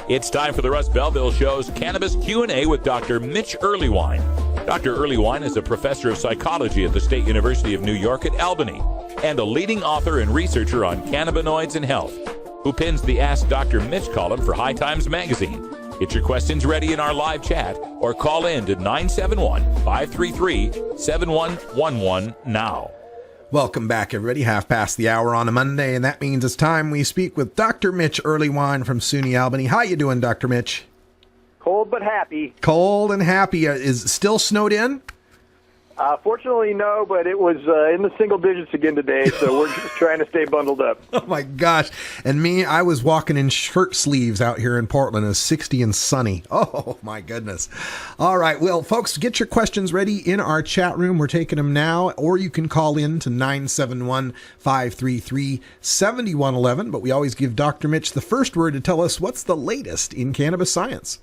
It's time for the Russ Belville Show's Cannabis Q&A with Dr. Mitch Earlywine. Dr. Earlywine is a professor of psychology at the State University of New York at Albany and a leading author and researcher on cannabinoids and health, who pins the Ask Dr. Mitch column for High Times Magazine. Get your questions ready in our live chat or call in to 971-533-7111 now. Welcome back, everybody. Half past the hour on a Monday, and that means it's time we speak with Dr. Mitch Earlywine from SUNY Albany. How you doing, Dr. Mitch? Cold but happy. Cold and happy. Is still snowed in? Fortunately, no, but it was in the single digits again today, so we're just trying to stay bundled up. Oh, my gosh. And me, I was walking in shirt sleeves out here in Portland. It was 60 and sunny. Oh, my goodness. All right. Well, folks, get your questions ready in our chat room. We're taking them now, or you can call in to 971-533-7111. But we always give Dr. Mitch the first word to tell us what's the latest in cannabis science.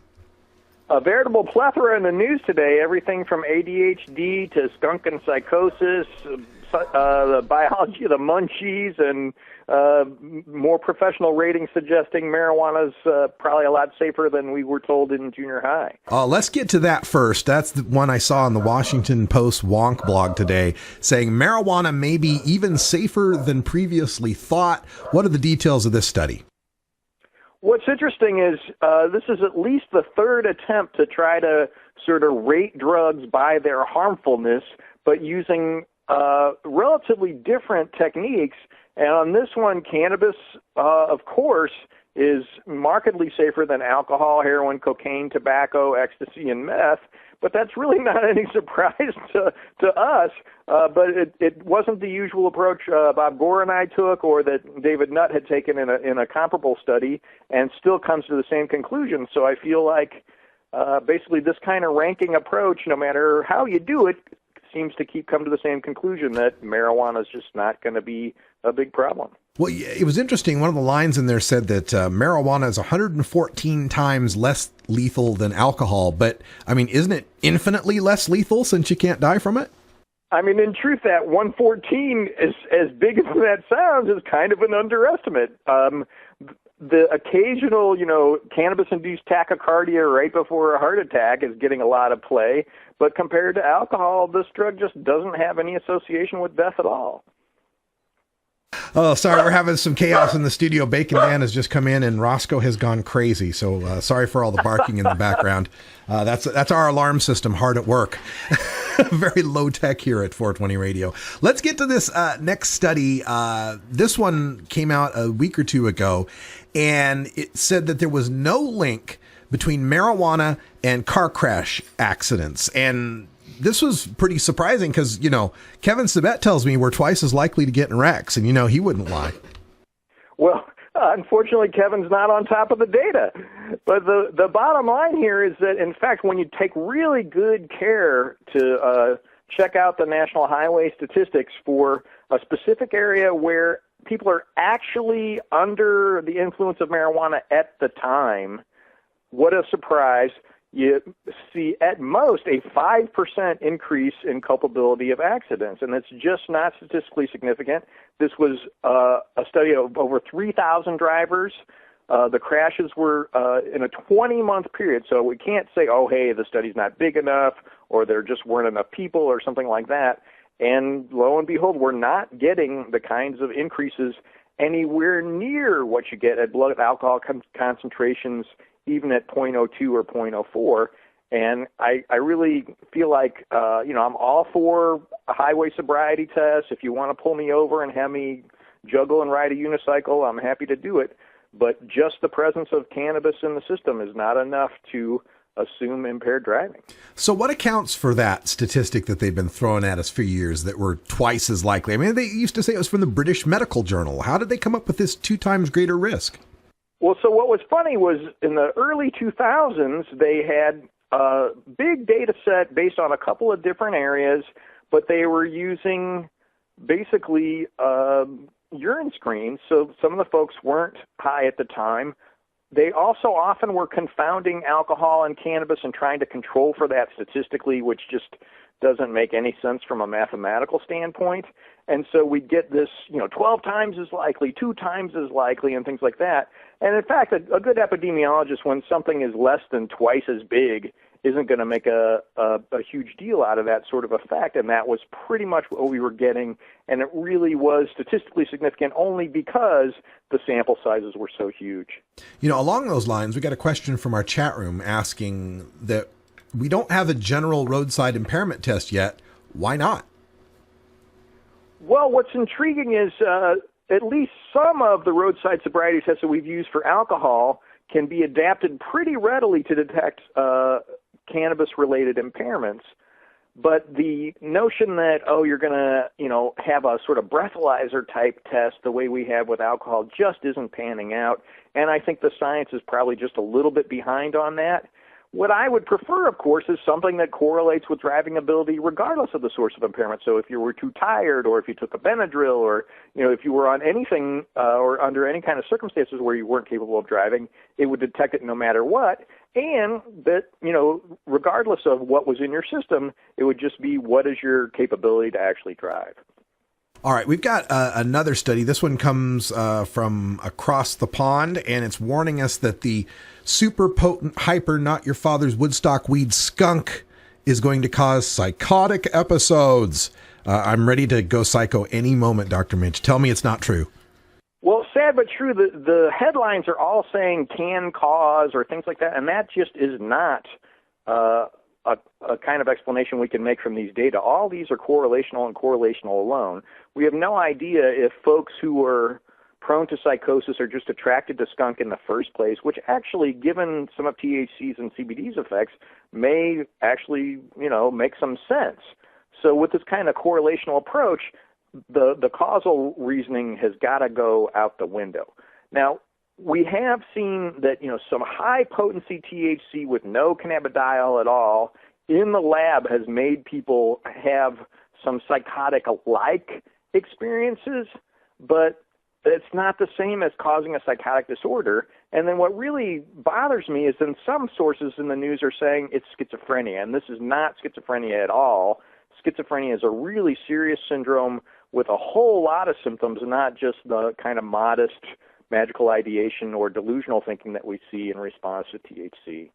A veritable plethora in the news today, everything from ADHD to skunk and psychosis, the biology of the munchies, and more professional ratings suggesting marijuana's probably a lot safer than we were told in junior high. Let's get to that first. That's the one I saw in the Washington Post Wonk blog today, saying marijuana may be even safer than previously thought. What are the details of this study? What's interesting is this is at least the third attempt to try to sort of rate drugs by their harmfulness, but using relatively different techniques. And on this one, cannabis, of course, is markedly safer than alcohol, heroin, cocaine, tobacco, ecstasy, and meth. But that's really not any surprise to us. But it wasn't the usual approach Bob Gore and I took, or that David Nutt had taken in a comparable study, and still comes to the same conclusion. So I feel like basically this kind of ranking approach, no matter how you do it, seems to keep coming to the same conclusion that marijuana is just not going to be a big problem. Well, it was interesting. One of the lines in there said that marijuana is 114 times less lethal than alcohol. But, I mean, isn't it infinitely less lethal since you can't die from it? I mean, in truth, that 114, as big as that sounds, is kind of an underestimate. The occasional, cannabis-induced tachycardia right before a heart attack is getting a lot of play. But compared to alcohol, this drug just doesn't have any association with death at all. Oh, sorry, we're having some chaos in the studio. Bacon Dan has just come in, and Roscoe has gone crazy. So sorry for all the barking in the background. That's our alarm system hard at work. Very low tech here at 420 Radio. Let's get to this next study. This one came out a week or two ago, and it said that there was no link between marijuana and car crash accidents. And this was pretty surprising because, Kevin Sabet tells me we're twice as likely to get in wrecks, and, he wouldn't lie. Well, unfortunately, Kevin's not on top of the data. But the bottom line here is that, in fact, when you take really good care to check out the National Highway statistics for a specific area where people are actually under the influence of marijuana at the time, what a surprise. You see at most a 5% increase in culpability of accidents, and that's just not statistically significant. This was a study of over 3,000 drivers. The crashes were in a 20-month period, so we can't say, oh, hey, the study's not big enough, or there just weren't enough people, or something like that. And lo and behold, we're not getting the kinds of increases anywhere near what you get at blood alcohol concentrations, even at 0.02 or 0.04. And I really feel like, I'm all for a highway sobriety test. If you want to pull me over and have me juggle and ride a unicycle, I'm happy to do it. But just the presence of cannabis in the system is not enough to assume impaired driving. So what accounts for that statistic that they've been throwing at us for years that we're twice as likely? I mean, they used to say it was from the British Medical Journal. How did they come up with this 2 times greater risk? Well, so what was funny was in the early 2000s, they had a big data set based on a couple of different areas, but they were using basically urine screens, so some of the folks weren't high at the time. They also often were confounding alcohol and cannabis and trying to control for that statistically, which just doesn't make any sense from a mathematical standpoint. And so we get this, 12 times as likely, 2 times as likely, and things like that. And in fact, a good epidemiologist, when something is less than twice as big, isn't going to make a huge deal out of that sort of effect. And that was pretty much what we were getting. And it really was statistically significant only because the sample sizes were so huge. Along those lines, we got a question from our chat room asking that we don't have a general roadside impairment test yet. Why not? Well, what's intriguing is at least some of the roadside sobriety tests that we've used for alcohol can be adapted pretty readily to detect cannabis-related impairments. But the notion that, you're going to, have a sort of breathalyzer type test the way we have with alcohol just isn't panning out. And I think the science is probably just a little bit behind on that. What I would prefer, of course, is something that correlates with driving ability regardless of the source of impairment. So if you were too tired, or if you took a Benadryl, or if you were on anything or under any kind of circumstances where you weren't capable of driving, it would detect it no matter what. And that, regardless of what was in your system, it would just be what is your capability to actually drive. All right, we've got another study. This one comes from across the pond, and it's warning us that the super potent, hyper, not your father's Woodstock weed skunk is going to cause psychotic episodes. I'm ready to go psycho any moment, Dr. Mitch. Tell me it's not true. Well, sad but true. The headlines are all saying can cause or things like that, and that just is not a kind of explanation we can make from these data. All these are correlational and correlational alone. We have no idea if folks who are prone to psychosis are just attracted to skunk in the first place, which actually, given some of THC's and CBD's effects, may actually, make some sense. So with this kind of correlational approach, the causal reasoning has got to go out the window. Now, we have seen that, some high-potency THC with no cannabidiol at all in the lab has made people have some psychotic-like experiences, but it's not the same as causing a psychotic disorder. And then what really bothers me is that some sources in the news are saying it's schizophrenia, and this is not schizophrenia at all. Schizophrenia is a really serious syndrome with a whole lot of symptoms, not just the kind of modest magical ideation or delusional thinking that we see in response to THC.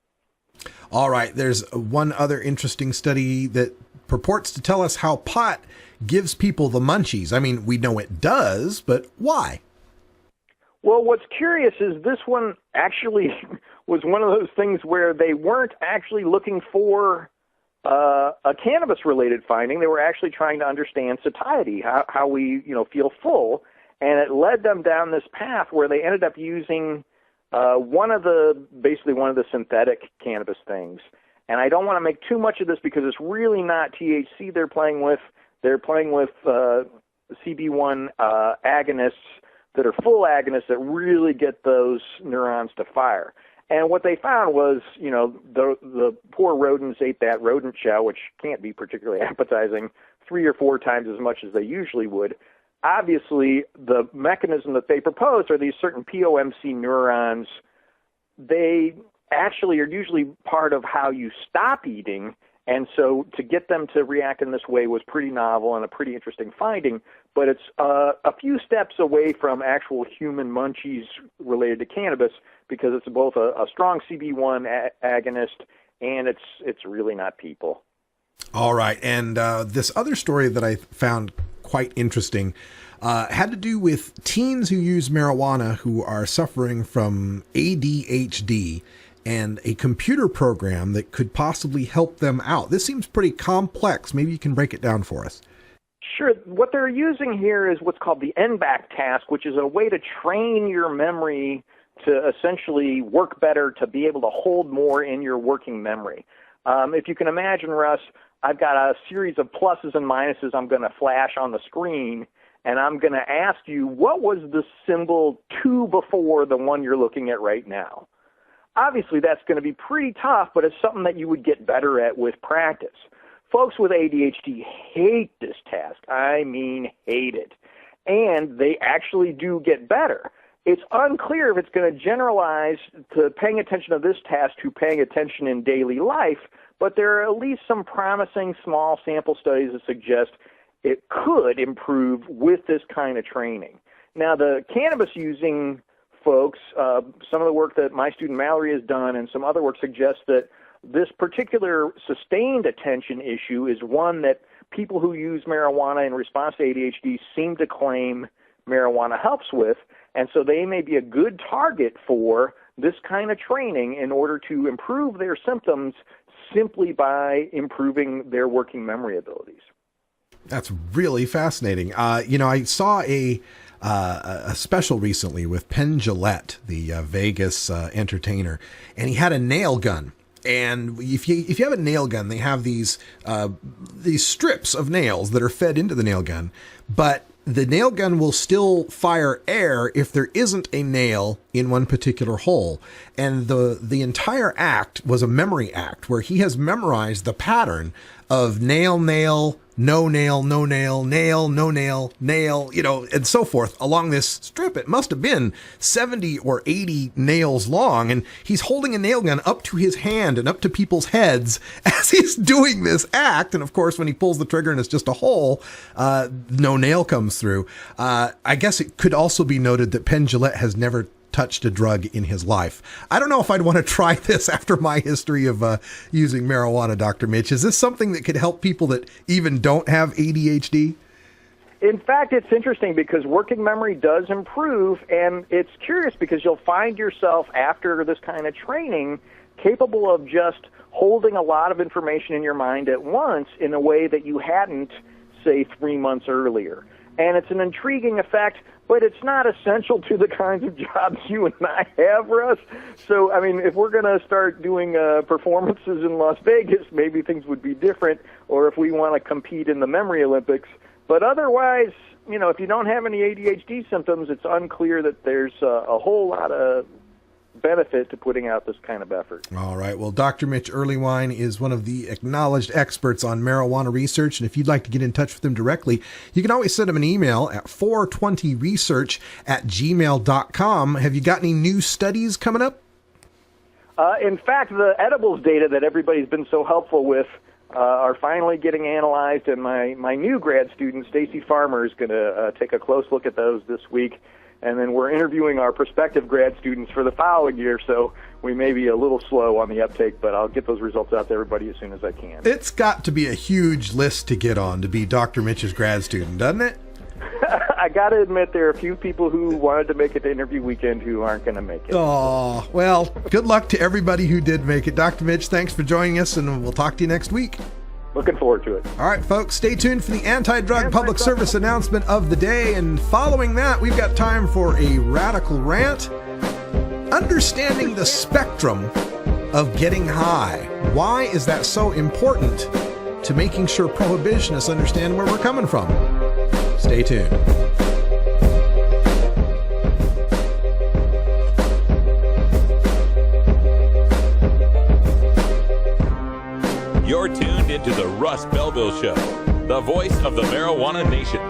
All right, there's one other interesting study that purports to tell us how pot gives people the munchies. I mean, we know it does, but why? Well, what's curious is this one actually was one of those things where they weren't actually looking for a cannabis-related finding. They were actually trying to understand satiety, how we, feel full, and it led them down this path where they ended up using one of the synthetic cannabis things. And I don't want to make too much of this because it's really not THC they're playing with. They're playing with CB1 agonists that are full agonists that really get those neurons to fire. And what they found was, the poor rodents ate that rodent chow, which can't be particularly appetizing, 3 or 4 times as much as they usually would. Obviously, the mechanism that they proposed are these certain POMC neurons. They actually are usually part of how you stop eating, and so to get them to react in this way was pretty novel and a pretty interesting finding, but it's a few steps away from actual human munchies related to cannabis because it's both a strong CB1 agonist and it's really not people. All right, and this other story that I found quite interesting had to do with teens who use marijuana who are suffering from ADHD and a computer program that could possibly help them out. This seems pretty complex. Maybe you can break it down for us. Sure. What they're using here is what's called the NBAC task, which is a way to train your memory to essentially work better, to be able to hold more in your working memory. If you can imagine, Russ, I've got a series of pluses and minuses I'm going to flash on the screen, and I'm going to ask you, what was the symbol 2 before the one you're looking at right now? Obviously, that's going to be pretty tough, but it's something that you would get better at with practice. Folks with ADHD hate this task. I mean, hate it. And they actually do get better. It's unclear if it's going to generalize to paying attention to this task to paying attention in daily life, but there are at least some promising small sample studies that suggest it could improve with this kind of training. Now, the cannabis-using folks, some of the work that my student Mallory has done and some other work suggests that this particular sustained attention issue is one that people who use marijuana in response to ADHD seem to claim marijuana helps with, and so they may be a good target for this kind of training in order to improve their symptoms simply by improving their working memory abilities. That's really fascinating. I saw a special recently with Penn Jillette, the Vegas entertainer, and he had a nail gun. And if you have a nail gun, they have these strips of nails that are fed into the nail gun, but the nail gun will still fire air if there isn't a nail in one particular hole. And the entire act was a memory act where he has memorized the pattern of nail, nail, no nail, no nail, nail, no nail, nail, and so forth along this strip. It must have been 70 or 80 nails long. And he's holding a nail gun up to his hand and up to people's heads as he's doing this act. And of course, when he pulls the trigger and it's just a hole, no nail comes through. I guess it could also be noted that Penn Jillette has never touched a drug in his life. I don't know if I'd want to try this after my history of using marijuana, Dr. Mitch. Is this something that could help people that even don't have ADHD? In fact, it's interesting because working memory does improve, and it's curious because you'll find yourself after this kind of training capable of just holding a lot of information in your mind at once in a way that you hadn't, say, 3 months earlier. And it's an intriguing effect, but it's not essential to the kinds of jobs you and I have, Russ. So, I mean, if we're going to start doing performances in Las Vegas, maybe things would be different, or if we want to compete in the Memory Olympics. But otherwise, if you don't have any ADHD symptoms, it's unclear that there's a whole lot of benefit to putting out this kind of effort. All right. Well, Dr. Mitch Earlywine is one of the acknowledged experts on marijuana research. And if you'd like to get in touch with him directly, you can always send him an email at 420research@gmail.com. Have you got any new studies coming up? In fact, the edibles data that everybody's been so helpful with are finally getting analyzed, and my new grad student, Stacy Farmer, is going to take a close look at those this week. And then we're interviewing our prospective grad students for the following year, so we may be a little slow on the uptake, but I'll get those results out to everybody as soon as I can. It's got to be a huge list to get on to be Dr. Mitch's grad student, doesn't it? I got to admit there are a few people who wanted to make it to interview weekend who aren't going to make it. Oh, well, good luck to everybody who did make it. Dr. Mitch, thanks for joining us, and we'll talk to you next week. Looking forward to it. All right, folks, stay tuned for the anti-drug public service announcement of the day. And following that, we've got time for a radical rant. Understanding the spectrum of getting high. Why is that so important to making sure prohibitionists understand where we're coming from? Stay tuned. You're tuned into the Russ Belville Show, the voice of the marijuana nation.